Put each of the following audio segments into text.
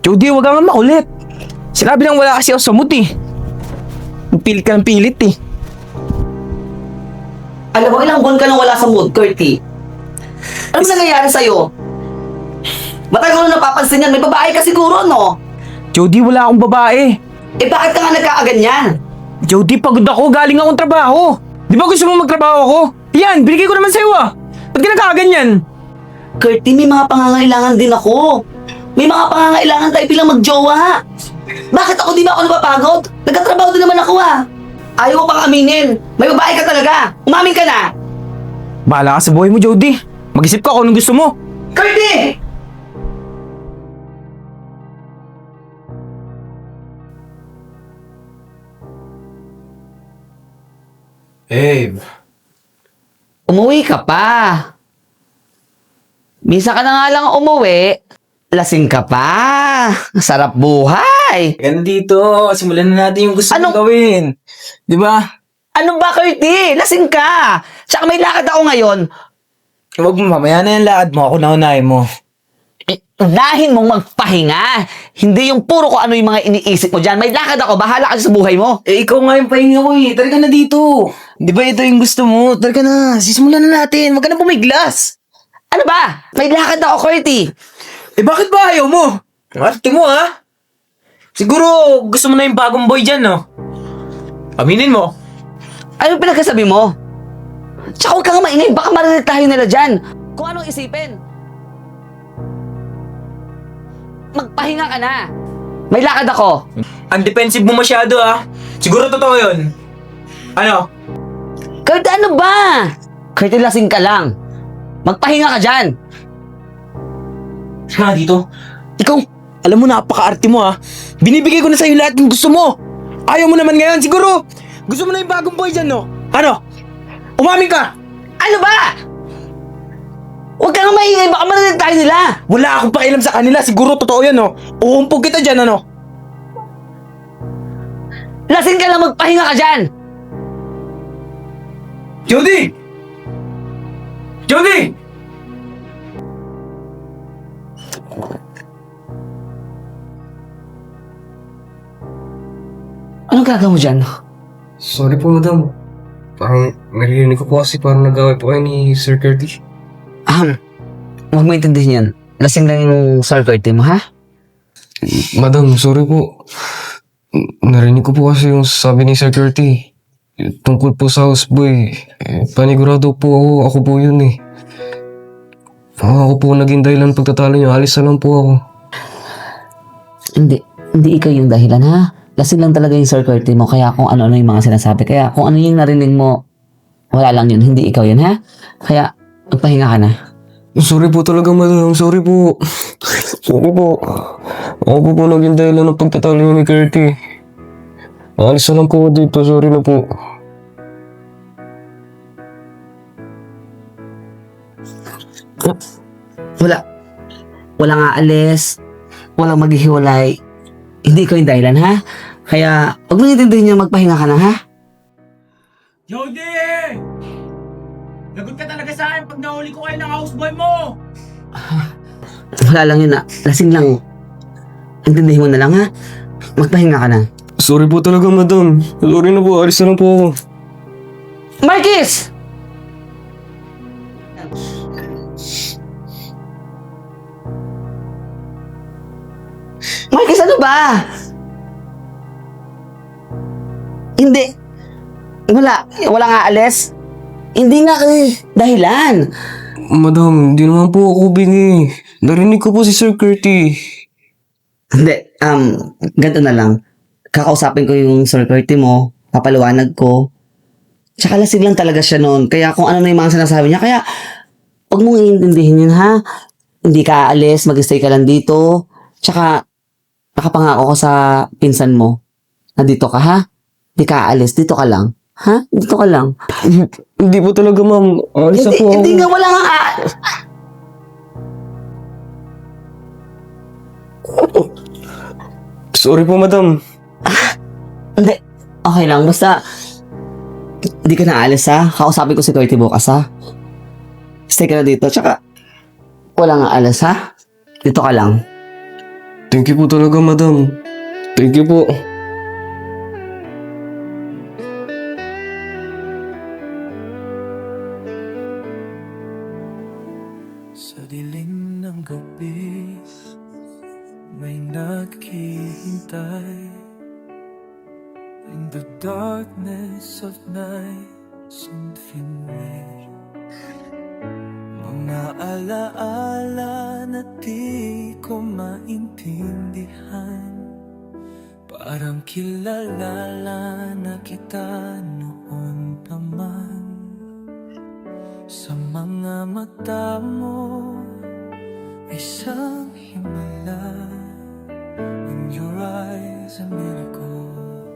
Jody, wag kang makulit. Sinabi lang wala kasi ako sa mood eh. Pilit ka ng pilit eh. Alam mo, ilang buwan ka nang wala sa mood, Curty. Ano ba nangyayari sa'yo? Matagal ko na napapansin yan. May babae ka siguro, no? Jody, wala akong babae. Eh bakit ka nga nagkakaganyan? Jody, pagod ako. Galing akong trabaho. Di ba gusto mo magtrabaho ako? Yan, binigay ko naman sa'yo ah. Ba't ka nagkakaganyan? Curty, may mga pangangailangan din ako. May mga pangangailangan tayo bilang magjowa. Bakit ako di ba ako napapagod? Nagkatrabaho din naman ako ah. Ayaw mo pang aminin. May babae ka talaga. Umamin ka na. Bahala ka sa buhay mo, Jody. Mag-isip ka kung anong gusto mo. Curty! Babe. Umuwi ka pa. Misa ka na nga lang umuwi. Lasing ka pa. Sarap buhay. Yan dito. Simulan na natin yung gusto Anong- mong gawin. Di ba? Ano ba, Curty? Lasing ka. Tsaka may lakad ako ngayon. Huwag mo, mamaya na yung laad mo. Ako naunahin mo. Unahin mong magpahinga. Hindi yung puro ko ano yung mga iniisip mo dyan. May lakad ako. Bahala ka sa buhay mo. Eh, ikaw nga yung pahinga ko eh. Tara ka na dito. Di ba ito yung gusto mo? Tara ka na. Sisimulan na natin. Huwag ka na bumiglas. Ano ba? May lakad ako, Curty. Eh, bakit ba ayaw mo? Arte mo, ha? Siguro, gusto mo na yung bagong boy dyan, no? Aminin mo. Ano pinagkasabi mo? Tsaka huwag ka nga maingay. Baka marinig tayo nila dyan. Kung anong isipin. Magpahinga ka na. May lakad ako. Ang defensive mo masyado, ha? Siguro totoo yun. Ano? Curty, ano ba? Curty, lasing ka lang. Magpahinga ka dyan. Nga dito. Ikaw, alam mo, napaka-arte mo, ha? Binibigay ko na sa'yo lahat ng gusto mo. Ayaw mo naman ngayon. Siguro, gusto mo na yung bagong boy dyan, no? Ano? Umamin ka! Ano ba? Huwag ka nga maingay. Baka marinig tayo nila. Wala akong pakialam sa kanila. Siguro totoo yan, no? Uumpog kita dyan, ano? Lasing ka lang. Magpahinga ka dyan. Jody! Jody! Anong gagawin mo dyan? Sorry po, madam. Parang naririnig ko po kasi parang nag-away po kayo ni Sir Curtis. Huwag mo intindihin yan. Lasing lang yung Sir Curty mo, ha? Madam, sorry po. Narinig ko po kasi yung sabi ni Sir Curtis. Tungkol po sa houseboy. Panigurado po ako po yun eh. Ako po naging dahilan pagtatalo niyo. Alis na lang po ako. Hindi ikaw yung dahilan, ha? Lasing lang talaga yung Sir Curty mo. Kaya kung ano-ano yung mga sinasabi. Kaya kung ano yung narinig mo, wala lang yun. Hindi ikaw yun, ha? Kaya, magpahinga ka na. Sorry po talaga, madam. Sorry po. Sorry po. Ako po naging dahilan ng pagtatalo niyo ni Curtis. Alis na lang po dito. Sorry na po. Walang aalis. Walang maghihiwalay. Hindi ikaw yung dahilan, ha? Kaya, huwag mo intindihin niya, magpahinga ka na, ha? Jody! Lagot ka talaga sa akin pag nahuli ko kayo ng houseboy mo! Wala lang yun, lasing lang. Intindihin mo na lang, ha? Magpahinga ka na. Sorry po talaga, madam. Sorry na po. Alis na lang po ako. Marquis! Marquis, ano ba? Hindi. Wala nga alis. Hindi nga dahilan. Madam, hindi naman po ako bingi. Narinig ko po si Sir Curtis. Hindi, ganito na lang. Kakausapin ko yung Sir Curtis mo, papaliwanag ko. Tsaka lasing lang talaga siya noon. Kaya kung ano na yung mga sinasabi niya, kaya huwag mong iintindihin yun, ha? Hindi ka aalis, mag-stay ka lang dito. Tsaka, nakapangako ko sa pinsan mo na dito ka, ha? Hindi ka aalis, dito ka lang. Ha? Dito ka lang. Hindi po talaga, ma'am. Alis na po ako. Hindi nga, wala nga. Sorry po, madam. Hindi. Okay lang. Basta, hindi ka na alis, ha? Kausapin ko si Curtis bukas, ha? Stay ka na dito. Tsaka, wala nga alis, ha? Dito ka lang. Thank you po talaga, madam. Thank you po. Sa dilim ng gabi, may naghihintay. In the darkness of night, something rare. Mga alaala na di ko maintindihan. Parang kilala na kita noon pa man. Sa mga mata mo, isang himala. In your eyes, a miracle.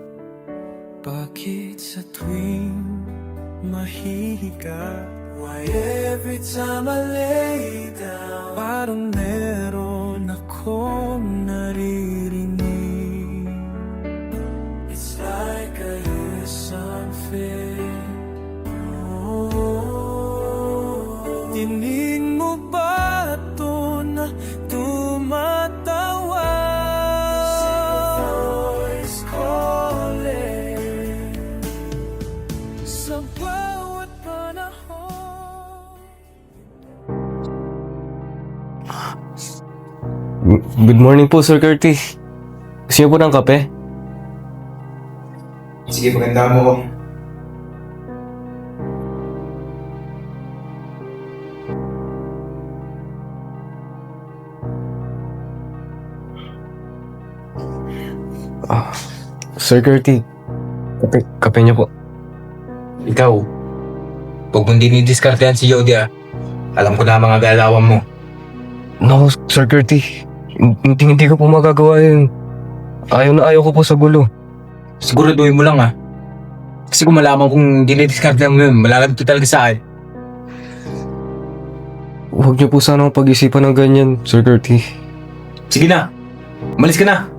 Bakit sa tuwing mahihiga? Why every time I lay down, parang meron akong naririnig. It's like I hear something. Dinig mo ba ito na tumatawa? Voice calling sa bawat panahon. Good morning po, Sir Curtis. Gusto niyo po ng kape? Sige, maganda mo. Sir Curtis, kape niyo po. Ikaw, huwag mong dinidiskartehan si Jody ah. Alam ko na ang mga galawan mo. No, Sir Curtis. Hindi ko po magagawa yun. Ayaw na ayaw ko po sa gulo. Siguraduhin mo lang ah. Kasi kung malaman kong dinidiskartehan mo yun, malalagto talaga sa akin. Huwag niyo po sana pag-isipan ng ganyan, Sir Curtis. Sige na, umalis ka na.